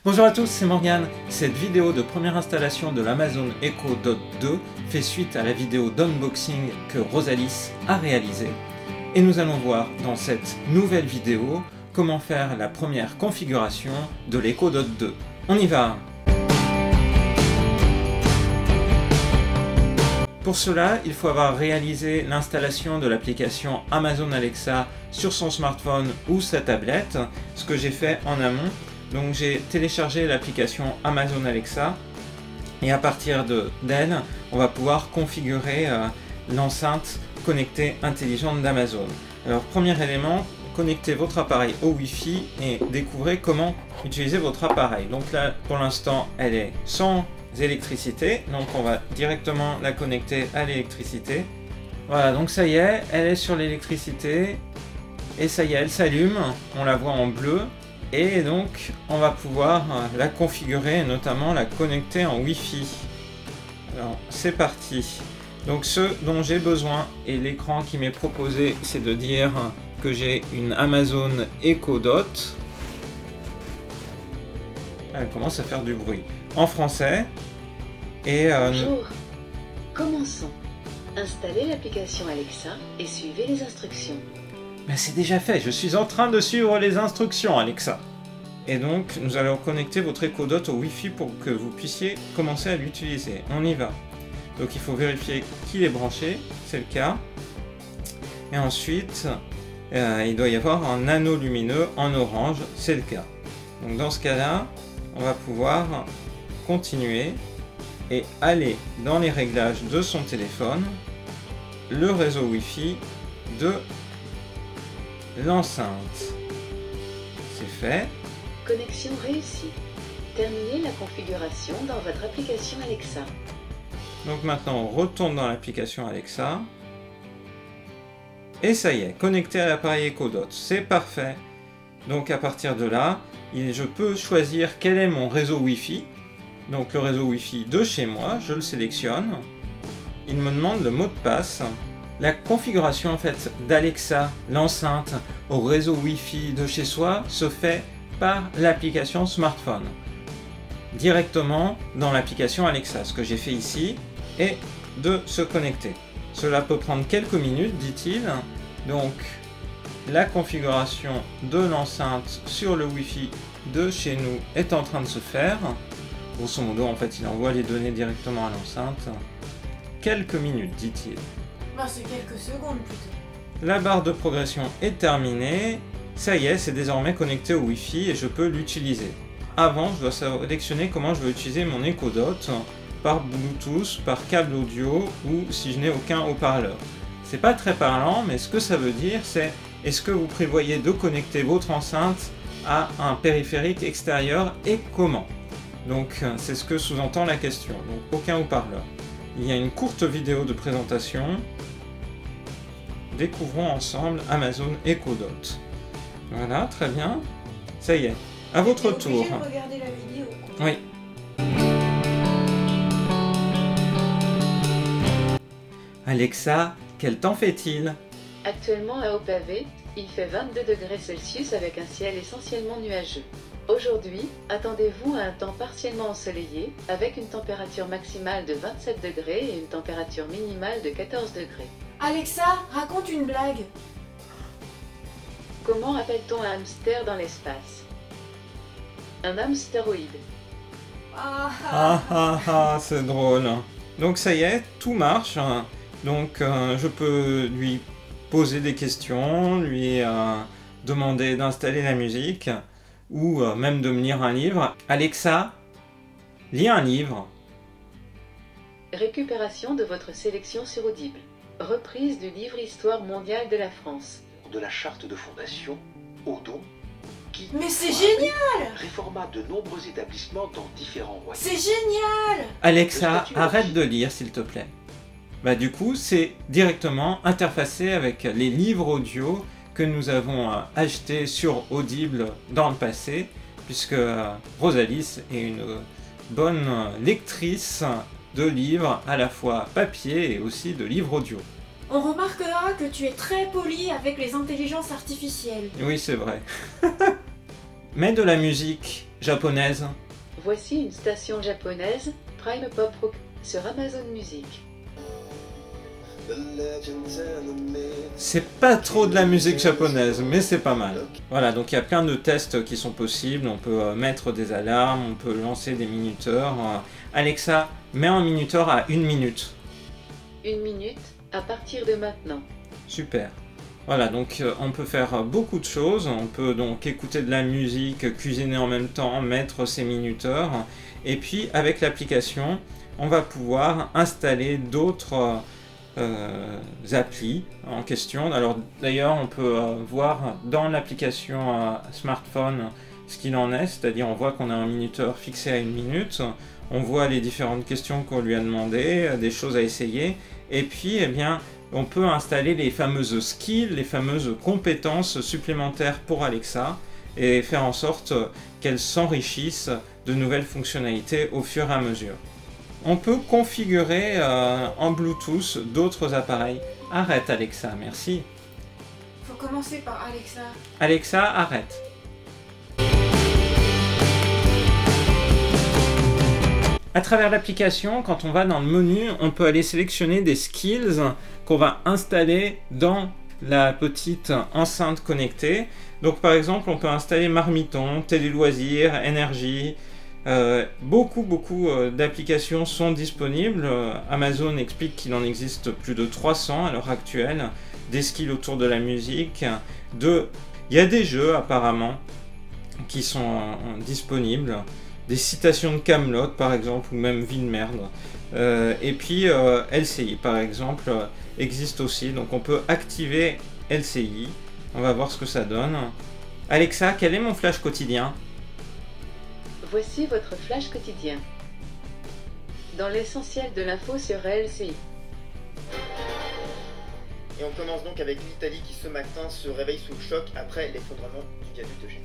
Bonjour à tous, c'est Morgane. Cette vidéo de première installation de l'Amazon Echo Dot 2 fait suite à la vidéo d'unboxing que Rosalis a réalisée. Et nous allons voir dans cette nouvelle vidéo comment faire la première configuration de l'Echo Dot 2. On y va! Pour cela, il faut avoir réalisé l'installation de l'application Amazon Alexa sur son smartphone ou sa tablette, ce que j'ai fait en amont. Donc j'ai téléchargé l'application Amazon Alexa et à partir d'elle, on va pouvoir configurer l'enceinte connectée intelligente d'Amazon. Alors premier élément, connectez votre appareil au Wi-Fi et découvrez comment utiliser votre appareil. Donc là, pour l'instant, elle est sans électricité, donc on va directement la connecter à l'électricité. Voilà, donc ça y est, elle est sur l'électricité et ça y est, elle s'allume, on la voit en bleu. Et donc on va pouvoir la configurer et notamment la connecter en Wi-Fi. Alors c'est parti. Donc ce dont j'ai besoin et l'écran qui m'est proposé, c'est de dire que j'ai une Amazon Echo Dot. Elle commence à faire du bruit. En français. Et bonjour. Commençons. Installez l'application Alexa et suivez les instructions. Ben c'est déjà fait, je suis en train de suivre les instructions Alexa. Et donc nous allons connecter votre Echo Dot au Wi-Fi pour que vous puissiez commencer à l'utiliser. On y va. Donc il faut vérifier qu'il est branché, c'est le cas. Et ensuite, il doit y avoir un anneau lumineux en orange, c'est le cas. Donc dans ce cas-là, on va pouvoir continuer et aller dans les réglages de son téléphone, le réseau Wi-Fi de l'enceinte. C'est fait. Connexion réussie. Terminez la configuration dans votre application Alexa. Donc maintenant on retourne dans l'application Alexa. Et ça y est, connecté à l'appareil Echo Dot. C'est parfait. Donc à partir de là, je peux choisir quel est mon réseau Wi-Fi. Donc le réseau Wi-Fi de chez moi, je le sélectionne. Il me demande le mot de passe. La configuration en fait d'Alexa, l'enceinte, au réseau Wi-Fi de chez soi se fait par l'application smartphone. Directement dans l'application Alexa. Ce que j'ai fait ici est de se connecter. Cela peut prendre quelques minutes, dit-il. Donc la configuration de l'enceinte sur le Wi-Fi de chez nous est en train de se faire. Grosso modo, en fait, il envoie les données directement à l'enceinte. Quelques minutes, dit-il. C'est quelques secondes plutôt. La barre de progression est terminée. Ça y est, c'est désormais connecté au Wi-Fi et je peux l'utiliser. Avant, je dois sélectionner comment je veux utiliser mon Echo Dot, par Bluetooth, par câble audio ou si je n'ai aucun haut-parleur. C'est pas très parlant, mais ce que ça veut dire, c'est est-ce que vous prévoyez de connecter votre enceinte à un périphérique extérieur et comment? Donc c'est ce que sous-entend la question. Donc aucun haut-parleur. Il y a une courte vidéo de présentation. Découvrons ensemble Amazon Echo Dot. Voilà, très bien. Ça y est, à votre tour. De regarder la vidéo. Oui. Alexa, quel temps fait-il? Actuellement à Opavé, il fait 22 degrés Celsius avec un ciel essentiellement nuageux. Aujourd'hui, attendez-vous à un temps partiellement ensoleillé avec une température maximale de 27 degrés et une température minimale de 14 degrés. Alexa, raconte une blague. Comment appelle-t-on un hamster dans l'espace? Un hamstéroïde. C'est drôle. Donc ça y est, tout marche. Donc je peux lui poser des questions, lui demander d'installer la musique ou même de me lire un livre. Alexa, lis un livre. Récupération de votre sélection sur Audible. Reprise du livre Histoire mondiale de la France. De la charte de fondation, Odon, qui Mais c'est génial! réforma de nombreux établissements dans différents royaumes. C'est génial! Alexa, arrête de lire s'il te plaît. Bah du coup, c'est directement interfacé avec les livres audio que nous avons achetés sur Audible dans le passé, puisque Rosalis est une bonne lectrice de livres, à la fois papier et aussi de livres audio. On remarquera que tu es très poli avec les intelligences artificielles. Oui, c'est vrai. Mets de la musique. japonaise. Voici une station japonaise, Prime Pop Rock, sur Amazon Music. C'est pas trop de la musique japonaise, mais c'est pas mal. Voilà, donc il y a plein de tests qui sont possibles. On peut mettre des alarmes, on peut lancer des minuteurs. Alexa, mets un minuteur à 1 minute. 1 minute, à partir de maintenant. Super. Voilà, donc on peut faire beaucoup de choses. On peut donc écouter de la musique, cuisiner en même temps, mettre ses minuteurs. Et puis avec l'application, on va pouvoir installer d'autres applis en question. Alors d'ailleurs, on peut voir dans l'application smartphone ce qu'il en est, c'est-à-dire on voit qu'on a un minuteur fixé à 1 minute. On voit les différentes questions qu'on lui a demandées, des choses à essayer. Et puis, eh bien, on peut installer les fameuses skills, les fameuses compétences supplémentaires pour Alexa et faire en sorte qu'elle s'enrichisse de nouvelles fonctionnalités au fur et à mesure. On peut configurer en Bluetooth d'autres appareils. Arrête Alexa, merci. Faut commencer par Alexa. Alexa, arrête. À travers l'application, quand on va dans le menu, on peut aller sélectionner des skills qu'on va installer dans la petite enceinte connectée. Donc par exemple, on peut installer Marmiton, Télé Loisirs, Énergie. Beaucoup d'applications sont disponibles. Amazon explique qu'il en existe plus de 300 à l'heure actuelle. Des skills autour de la musique. Il y a des jeux apparemment qui sont disponibles. Des citations de Kaamelott par exemple, ou même Vie de merde. Et puis LCI par exemple existe aussi, donc on peut activer LCI. On va voir ce que ça donne. Alexa, quel est mon flash quotidien? Voici votre flash quotidien. Dans l'essentiel de l'info sur LCI. Et on commence donc avec l'Italie qui ce matin se réveille sous le choc après l'effondrement du viaduc de Gênes.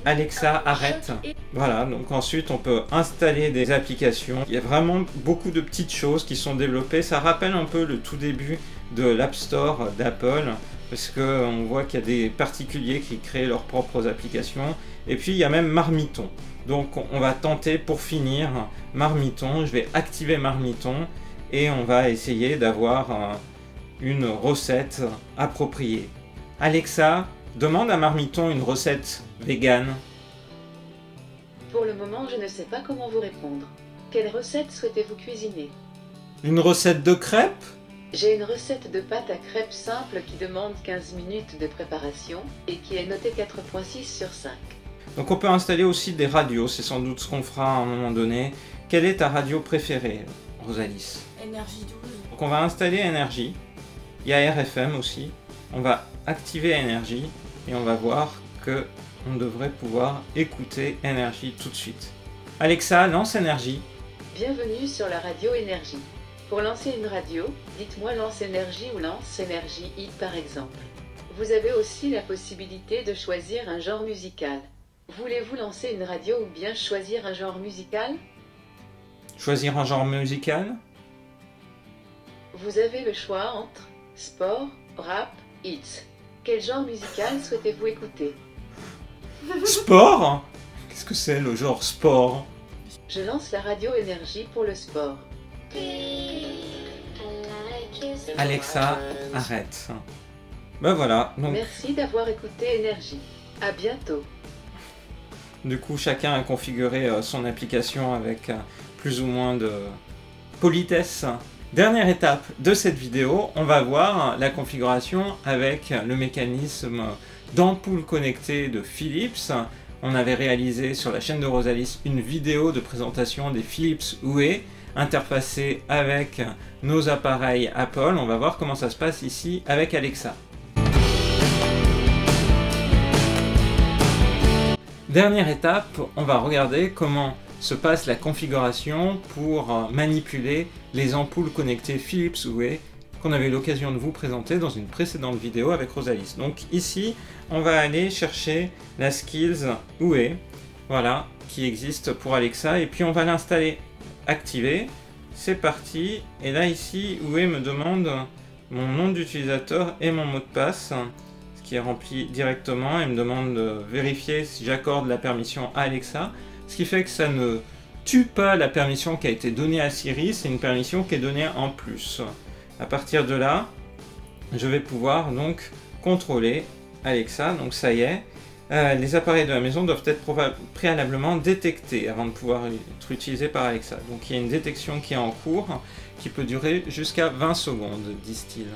Alexa, arrête. Voilà, donc ensuite on peut installer des applications. Il y a vraiment beaucoup de petites choses qui sont développées. Ça rappelle un peu le tout début de l'App Store d'Apple, parce qu'on voit qu'il y a des particuliers qui créent leurs propres applications. Et puis il y a même Marmiton. Donc on va tenter pour finir Marmiton. Je vais activer Marmiton et on va essayer d'avoir une recette appropriée. Alexa, demande à Marmiton une recette végane. Pour le moment, je ne sais pas comment vous répondre. Quelle recette souhaitez-vous cuisiner? Une recette de crêpes? J'ai une recette de pâte à crêpes simple qui demande 15 minutes de préparation et qui est notée 4.6 sur 5. Donc on peut installer aussi des radios, c'est sans doute ce qu'on fera à un moment donné. Quelle est ta radio préférée, Rosalis? Énergie 12. Donc on va installer Énergie. Il y a RFM aussi. On va activer Énergie et on va voir que on devrait pouvoir écouter Énergie tout de suite. Alexa, lance Énergie. Bienvenue sur la radio Énergie. Pour lancer une radio, dites-moi lance Énergie ou lance Énergie Hit par exemple. Vous avez aussi la possibilité de choisir un genre musical. Voulez-vous lancer une radio ou bien choisir un genre musical? Choisir un genre musical? Vous avez le choix entre sport, rap, hits. Quel genre musical souhaitez-vous écouter? Sport? Qu'est-ce que c'est le genre sport? Je lance la radio Énergie pour le sport. Alexa, arrête. Ben voilà, donc Merci d'avoir écouté Énergie. À bientôt. du coup chacun a configuré son application avec plus ou moins de politesse. Dernière étape de cette vidéo, on va voir la configuration avec le mécanisme d'ampoule connectée de Philips. On avait réalisé sur la chaîne de Rosalis une vidéo de présentation des Philips Hue interfacée avec nos appareils Apple. On va voir comment ça se passe ici avec Alexa. Dernière étape, on va regarder comment se passe la configuration pour manipuler les ampoules connectées Philips Hue qu'on avait eu l'occasion de vous présenter dans une précédente vidéo avec Rosalis. Donc ici, on va aller chercher la Skills Hue, voilà, qui existe pour Alexa, et puis on va l'installer, activer, c'est parti, et là ici, Hue me demande mon nom d'utilisateur et mon mot de passe, ce qui est rempli directement, et me demande de vérifier si j'accorde la permission à Alexa. ce qui fait que ça ne tue pas la permission qui a été donnée à Siri, c'est une permission qui est donnée en plus. À partir de là, je vais pouvoir donc contrôler Alexa, donc ça y est. Les appareils de la maison doivent être préalablement détectés avant de pouvoir être utilisés par Alexa. Donc il y a une détection qui est en cours, qui peut durer jusqu'à 20 secondes, disent-ils.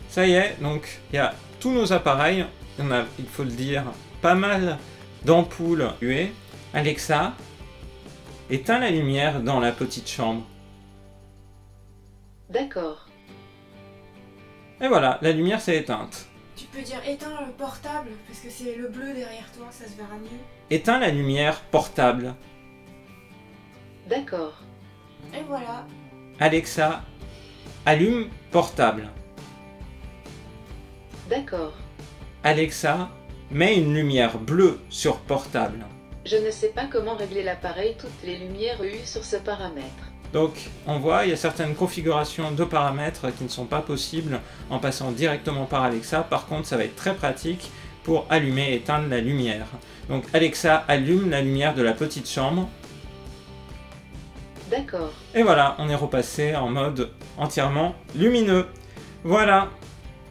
Ça y est, donc il y a tous nos appareils, on a, il faut le dire, pas mal d'ampoules huées. Alexa, éteins la lumière dans la petite chambre. D'accord. Et voilà, la lumière s'est éteinte. Tu peux dire éteins le portable, parce que c'est le bleu derrière toi, ça se verra mieux. Éteins la lumière portable. D'accord. Et voilà. Alexa, allume portable. D'accord. Alexa, mets une lumière bleue sur portable. Je ne sais pas comment régler l'appareil, toutes les lumières eues sur ce paramètre. Donc, on voit, il y a certaines configurations de paramètres qui ne sont pas possibles en passant directement par Alexa. Par contre, ça va être très pratique pour allumer et éteindre la lumière. Donc, Alexa, allume la lumière de la petite chambre. D'accord. Et voilà, on est repassé en mode entièrement lumineux. Voilà.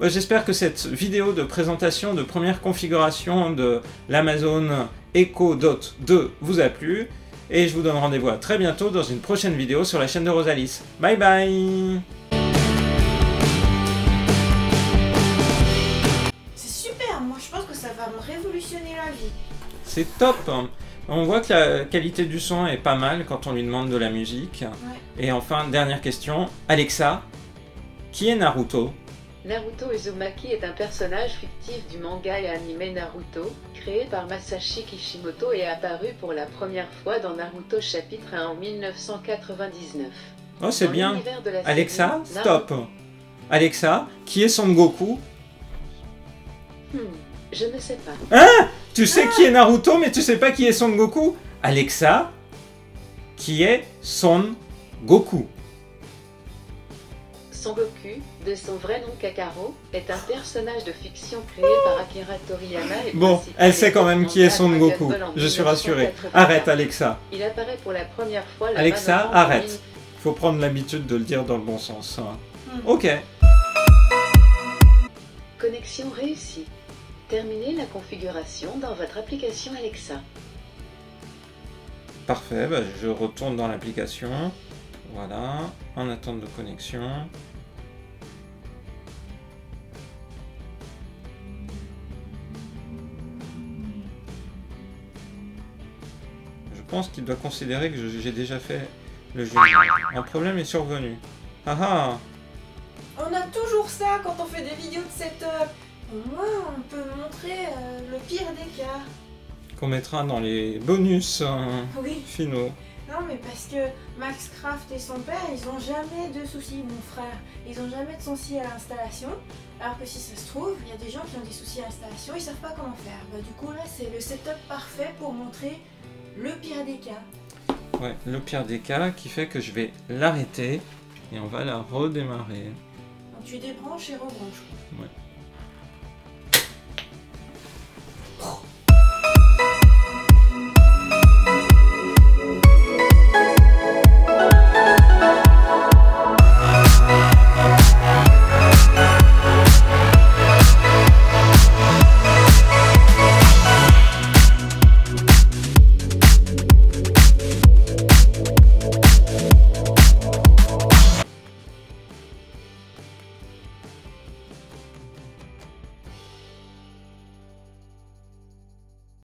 J'espère que cette vidéo de présentation de première configuration de l'Amazon Echo Dot 2 vous a plu. Et je vous donne rendez-vous à très bientôt dans une prochaine vidéo sur la chaîne de Rosalis. Bye bye. C'est super, moi je pense que ça va me révolutionner la vie. C'est top. On voit que la qualité du son est pas mal quand on lui demande de la musique. Ouais. Et enfin, dernière question. Alexa, qui est Naruto? Naruto Uzumaki est un personnage fictif du manga et animé Naruto, créé par Masashi Kishimoto et apparu pour la première fois dans Naruto chapitre 1 en 1999. Oh, c'est Dans bien. l'univers de la Alexa, série, stop. Alexa, qui est Son Goku? Je ne sais pas. Tu sais qui est Naruto, mais tu sais pas qui est Son Goku? Alexa, qui est Son Goku? Son Goku, de son vrai nom Kakaro, est un personnage de fiction créé par Akira Toriyama et Bon, principal elle sait quand même qui est Son Dragon Goku. Ball en Je suis rassuré. 1984. Arrête, Alexa. Il apparaît pour la première fois le Alexa, 20 novembre arrête. Faut prendre l'habitude de le dire dans le bon sens. Ok. Connexion réussie. Terminez la configuration dans votre application Alexa. Parfait, bah, je retourne dans l'application. Voilà, en attente de connexion. Je pense qu'il doit considérer que j'ai déjà fait le jeu. Un problème est survenu. Ah ah! On a toujours ça quand on fait des vidéos de setup. Au moins on peut montrer le pire des cas. Qu'on mettra dans les bonus Oui. finaux. Non mais parce que Max Craft et son père, ils ont jamais de soucis, mon frère. Ils ont jamais de soucis à l'installation. Alors que si ça se trouve, il y a des gens qui ont des soucis à l'installation, ils savent pas comment faire. Bah du coup là, c'est le setup parfait pour montrer le pire des cas. Ouais, le pire des cas qui fait que je vais l'arrêter et on va la redémarrer. Donc tu débranches et rebranches. Ouais.